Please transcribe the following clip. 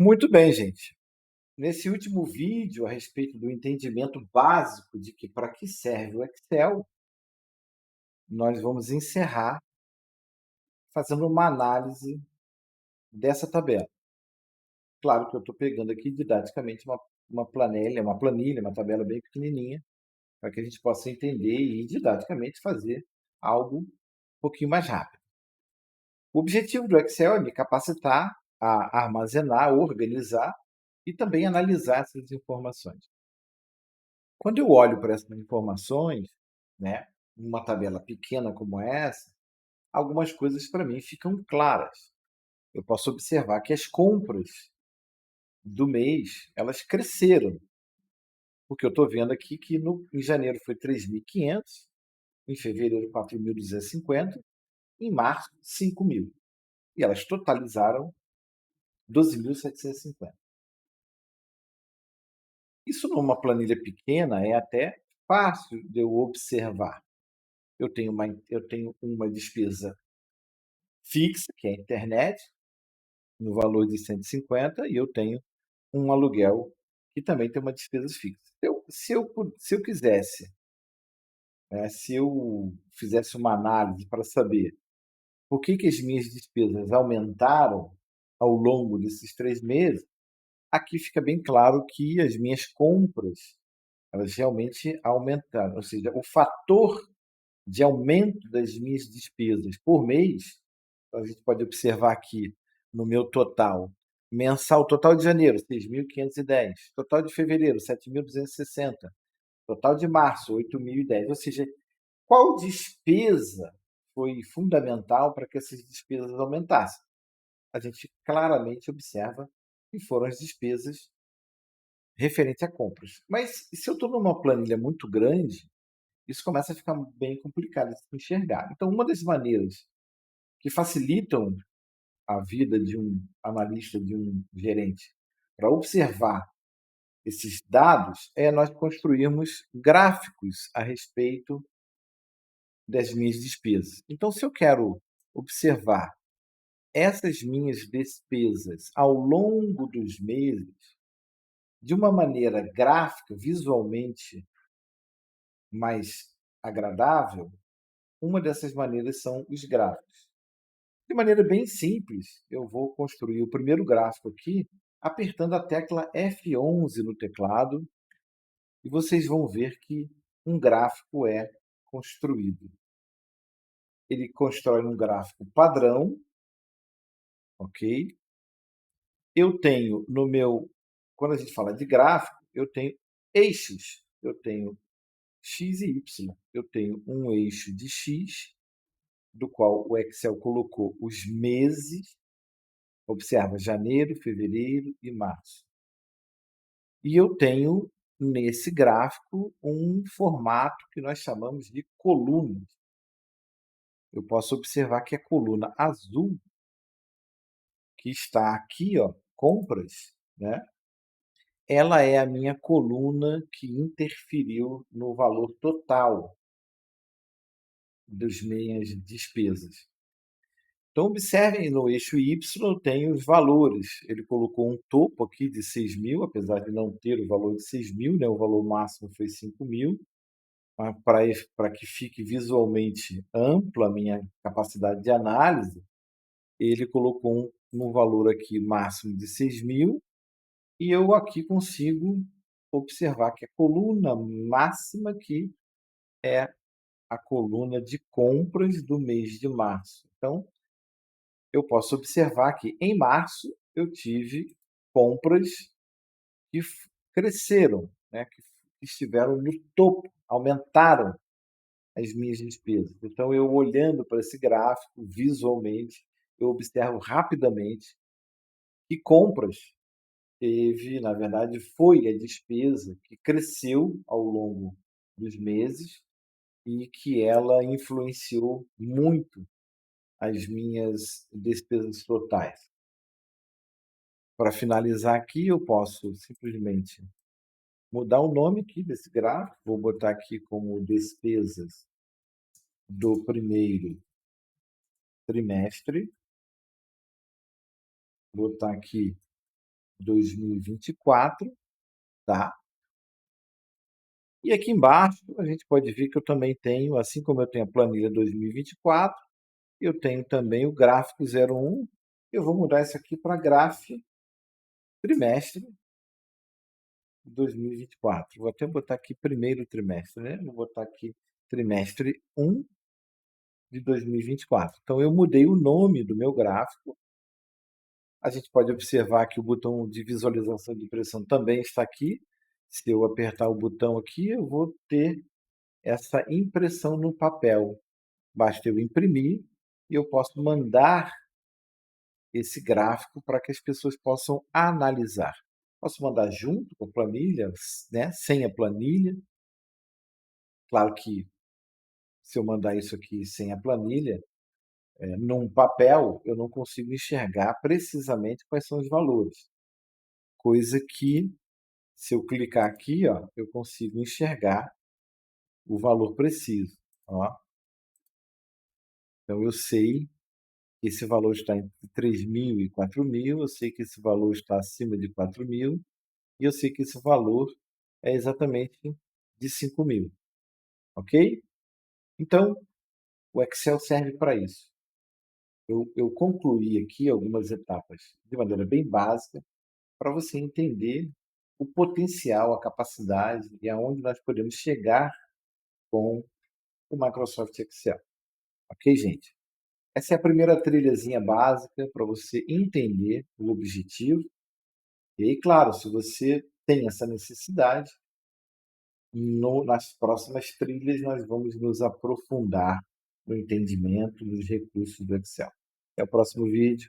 Muito bem, gente. Nesse último vídeo, a respeito do entendimento básico de que para que serve o Excel, nós vamos encerrar fazendo uma análise dessa tabela. Claro que eu estou pegando aqui didaticamente uma planilha, uma tabela bem pequenininha, para que a gente possa entender e didaticamente fazer algo um pouquinho mais rápido. O objetivo do Excel é me capacitar a armazenar, organizar e também analisar essas informações. Quando eu olho para essas informações, né, numa tabela pequena como essa, algumas coisas para mim ficam claras. Eu posso observar que as compras do mês, elas cresceram, porque eu estou vendo aqui que em janeiro foi 3.500, em fevereiro 4.250, em março 5.000. E elas totalizaram 12.750. Isso numa planilha pequena é até fácil de eu observar. Eu tenho uma despesa fixa, que é a internet, no valor de 150, e eu tenho um aluguel que também tem uma despesa fixa. Se eu quisesse, né, se eu fizesse uma análise para saber por que as minhas despesas aumentaram ao longo desses 3 meses, aqui fica bem claro que as minhas compras, elas realmente aumentaram. Ou seja, o fator de aumento das minhas despesas por mês, a gente pode observar aqui no meu total mensal, total de janeiro, 6.510, total de fevereiro, 7.260, total de março, 8.010. Ou seja, qual despesa foi fundamental para que essas despesas aumentassem? A gente claramente observa que foram as despesas referentes a compras. Mas se eu estou numa planilha muito grande, isso começa a ficar bem complicado de se enxergar. Então, uma das maneiras que facilitam a vida de um analista, de um gerente, para observar esses dados, é nós construirmos gráficos a respeito das minhas despesas. Então, se eu quero observar essas minhas despesas ao longo dos meses, de uma maneira gráfica, visualmente mais agradável, uma dessas maneiras são os gráficos. De maneira bem simples, eu vou construir o primeiro gráfico aqui, apertando a tecla F11 no teclado, e vocês vão ver que um gráfico é construído. Ele constrói um gráfico padrão, ok? Eu tenho quando a gente fala de gráfico, eu tenho eixos. Eu tenho X e Y. Eu tenho um eixo de X, do qual o Excel colocou os meses. Observa, janeiro, fevereiro e março. E eu tenho, nesse gráfico, um formato que nós chamamos de colunas. Eu posso observar que a coluna azul, que está aqui, ó, compras, né? Ela é a minha coluna que interferiu no valor total das minhas despesas. Então, observem no eixo Y, tem os valores. Ele colocou um topo aqui de 6.000, apesar de não ter o valor de 6.000, né? O valor máximo foi 5.000. Para que fique visualmente ampla a minha capacidade de análise, ele colocou no valor aqui máximo de 6.000, e eu aqui consigo observar que a coluna máxima aqui é a coluna de compras do mês de março. Então, eu posso observar que em março eu tive compras que cresceram, né, que estiveram no topo, aumentaram as minhas despesas. Então, eu olhando para esse gráfico visualmente, eu observo rapidamente que compras na verdade, foi a despesa que cresceu ao longo dos meses e que ela influenciou muito as minhas despesas totais. Para finalizar aqui, eu posso simplesmente mudar o nome aqui desse gráfico, vou botar aqui como despesas do primeiro trimestre, botar aqui 2024, tá? E aqui embaixo a gente pode ver que eu também tenho, assim como eu tenho a planilha 2024, eu tenho também o gráfico 01. Eu vou mudar isso aqui para gráfico trimestre 2024. Vou até botar aqui primeiro trimestre, né? Vou botar aqui trimestre 1 de 2024. Então, eu mudei o nome do meu gráfico. A gente pode observar que o botão de visualização de impressão também está aqui. Se eu apertar o botão aqui, eu vou ter essa impressão no papel. Basta eu imprimir e eu posso mandar esse gráfico para que as pessoas possam analisar. Posso mandar junto com a planilha, né? Sem a planilha. Claro que se eu mandar isso aqui sem a planilha, num papel, eu não consigo enxergar precisamente quais são os valores. Coisa que, se eu clicar aqui, ó, eu consigo enxergar o valor preciso. Ó. Então, eu sei que esse valor está entre 3.000 e 4.000, eu sei que esse valor está acima de 4.000, e eu sei que esse valor é exatamente de 5.000. Ok? Então, o Excel serve para isso. Eu concluí aqui algumas etapas de maneira bem básica para você entender o potencial, a capacidade e aonde nós podemos chegar com o Microsoft Excel. Ok, gente? Essa é a primeira trilhazinha básica para você entender o objetivo. E aí, claro, se você tem essa necessidade, nas próximas trilhas nós vamos nos aprofundar no entendimento dos recursos do Excel. Até o próximo vídeo.